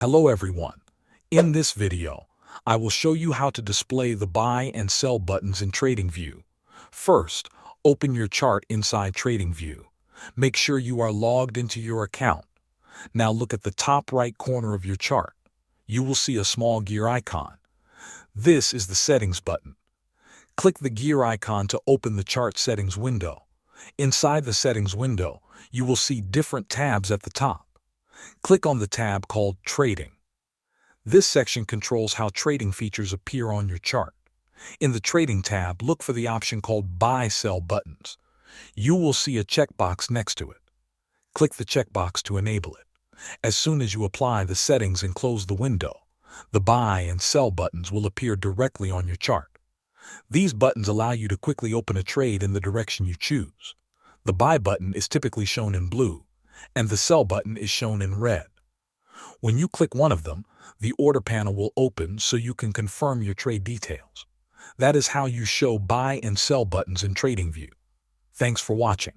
Hello everyone. In this video, I will show you how to display the buy and sell buttons in TradingView. First, open your chart inside TradingView. Make sure you are logged into your account. Now look at the top right corner of your chart. You will see a small gear icon. This is the settings button. Click the gear icon to open the chart settings window. Inside the settings window, you will see different tabs at the top. Click on the tab called Trading. This section controls how trading features appear on your chart. In the Trading tab, look for the option called Buy-Sell buttons. You will see a checkbox next to it. Click the checkbox to enable it. As soon as you apply the settings and close the window, the Buy and Sell buttons will appear directly on your chart. These buttons allow you to quickly open a trade in the direction you choose. The Buy button is typically shown in blue, and the Sell button is shown in red. When you click one of them, the order panel will open so you can confirm your trade details. That is how you show buy and sell buttons in TradingView. Thanks for watching.